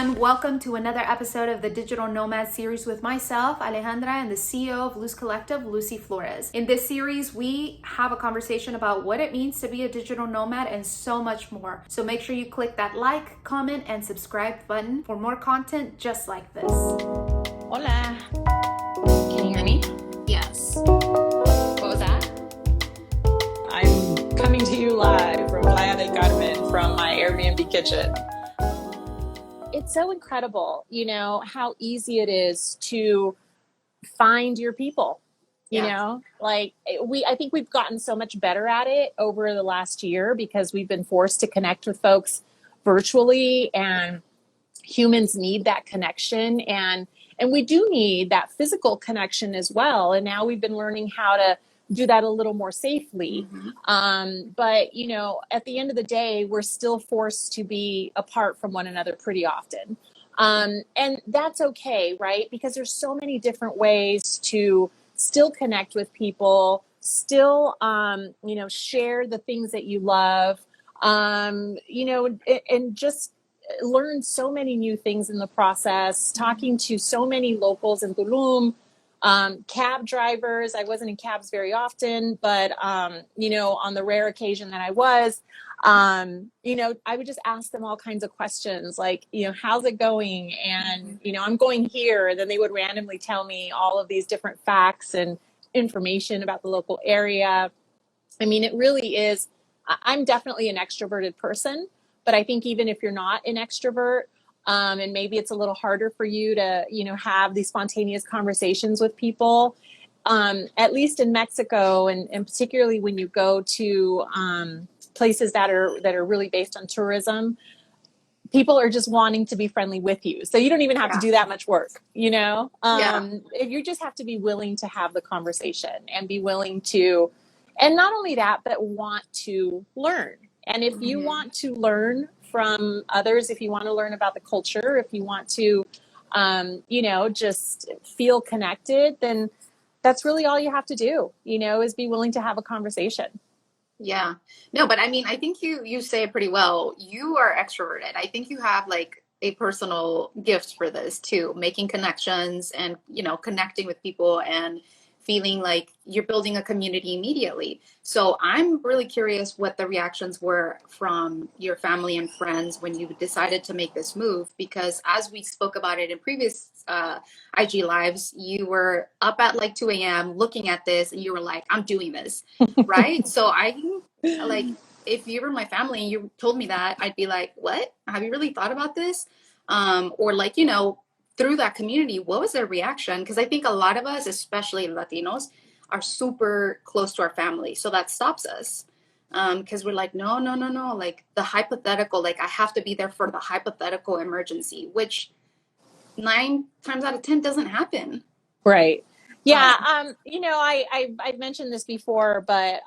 everyone. Welcome to another episode of the Digital Nomad series with myself, Alejandra, and the CEO of Luz Collective, Lucy Flores. In this series, we have a conversation about what it means to be a digital nomad and so much more. So make sure you click that like, comment, and subscribe button for more content just like this. Hola. Can you hear me? Yes. What was that? I'm coming to you live from Playa del Carmen from my Airbnb kitchen. It's so incredible, how easy it is to find your people, I think we've gotten so much better at it over the last year because we've been forced to connect with folks virtually, and humans need that connection. And we do need that physical connection as well. And now we've been learning how to do that a little more safely. But, at the end of the day, we're still forced to be apart from one another pretty often. And that's okay, right? Because there's so many different ways to still connect with people, still, share the things that you love, and just learn so many new things in the process, talking to so many locals in Tulum, cab drivers. I wasn't in cabs very often, but, on the rare occasion that I was, I would just ask them all kinds of questions like, how's it going? And, I'm going here. And then they would randomly tell me all of these different facts and information about the local area. I mean, it really is. I'm definitely an extroverted person, but I think even if you're not an extrovert, and maybe it's a little harder for you to, have these spontaneous conversations with people, at least in Mexico, and particularly when you go to places that are really based on tourism, people are just wanting to be friendly with you. So you don't even have to do that much work, You just have to be willing to have the conversation and be willing to, and not only that, but want to learn. And if you want to learn from others, if you want to learn about the culture, if you want to, just feel connected, then that's really all you have to do, is be willing to have a conversation. Yeah. No, but I mean, I think you say it pretty well. You are extroverted. I think you have like a personal gift for this too, making connections and, connecting with people and feeling like you're building a community immediately. So I'm really curious what the reactions were from your family and friends when you decided to make this move, because as we spoke about it in previous IG lives, you were up at like 2 a.m. looking at this and you were like, I'm doing this, right? So I like, if you were my family and you told me that, I'd be like, what? Have you really thought about this? Or like, through that community, what was their reaction? Because I think a lot of us, especially Latinos, are super close to our family. So that stops us. Because we're like, no. Like the hypothetical, like I have to be there for the hypothetical emergency, which 9 times out of 10 doesn't happen. Right. Yeah. I've mentioned this before, but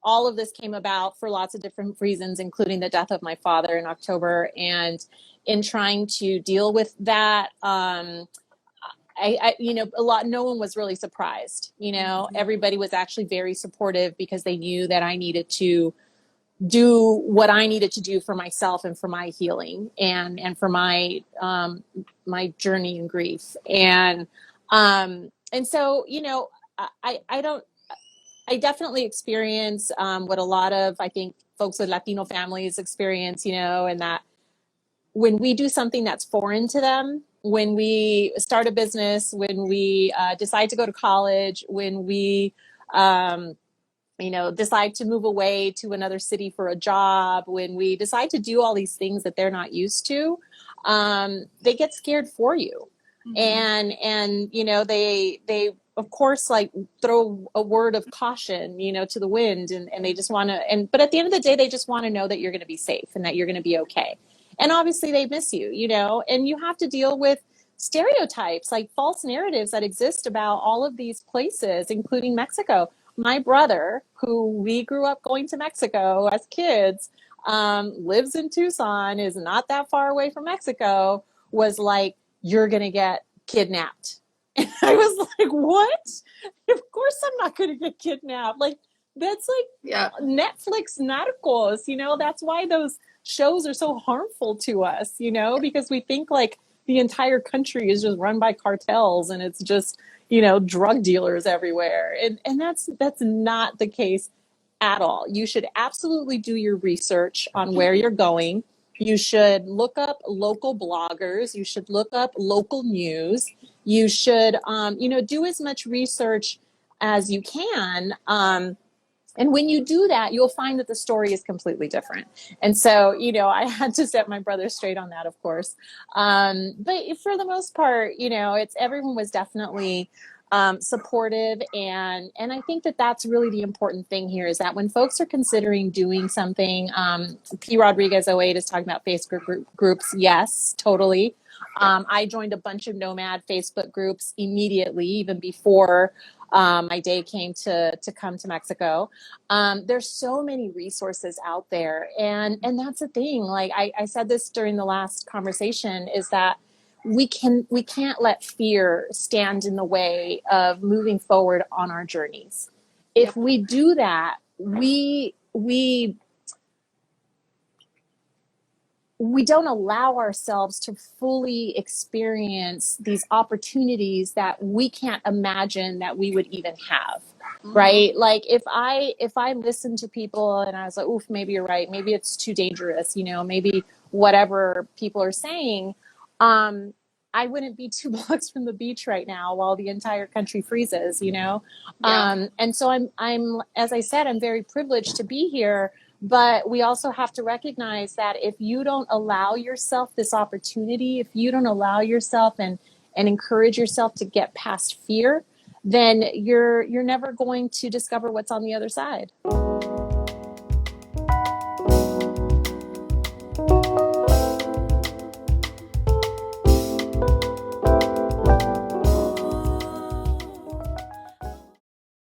all of this came about for lots of different reasons, including the death of my father in October. And in trying to deal with that, no one was really surprised. Everybody was actually very supportive because they knew that I needed to do what I needed to do for myself and for my healing and for my my journey in grief. And so, I definitely experience what a lot of, I think, folks with Latino families experience, and that when we do something that's foreign to them, when we start a business, when we decide to go to college, when we, decide to move away to another city for a job, when we decide to do all these things that they're not used to, they get scared for you. And they of course, like throw a word of caution, to the wind, and they just want to, but at the end of the day, they just want to know that you're going to be safe and that you're going to be okay. And obviously they miss you, and you have to deal with stereotypes, like false narratives that exist about all of these places, including Mexico. My brother, who we grew up going to Mexico as kids, lives in Tucson, is not that far away from Mexico, was like, you're going to get kidnapped. And I was like, what? Of course I'm not going to get kidnapped. Like, that's like Netflix narcos, that's why those shows are so harmful to us, you know, because we think like the entire country is just run by cartels and it's just, you know, drug dealers everywhere. And that's not the case at all. You should absolutely do your research on where you're going. You should look up local bloggers. You should look up local news. You should, you know, do as much research as you can. And when you do that, you'll find that the story is completely different. And so, you know, I had to set my brother straight on that, of course. But for the most part, you know, everyone was definitely supportive. And I think that that's really the important thing here is that when folks are considering doing something, P. Rodriguez 08 is talking about Facebook groups. Yes, totally. I joined a bunch of Nomad Facebook groups immediately, even before my day came to come to Mexico. There's so many resources out there. And that's the thing. Like I said this during the last conversation is that we can't let fear stand in the way of moving forward on our journeys. If we do that, we don't allow ourselves to fully experience these opportunities that we can't imagine that we would even have. Right? Like if I listen to people and I was like, oof, maybe you're right. Maybe it's too dangerous, you know, maybe whatever people are saying, I wouldn't be 2 blocks from the beach right now while the entire country freezes, you know? And so I'm, as I said, I'm very privileged to be here, but we also have to recognize that if you don't allow yourself this opportunity, if you don't allow yourself and encourage yourself to get past fear, then you're never going to discover what's on the other side.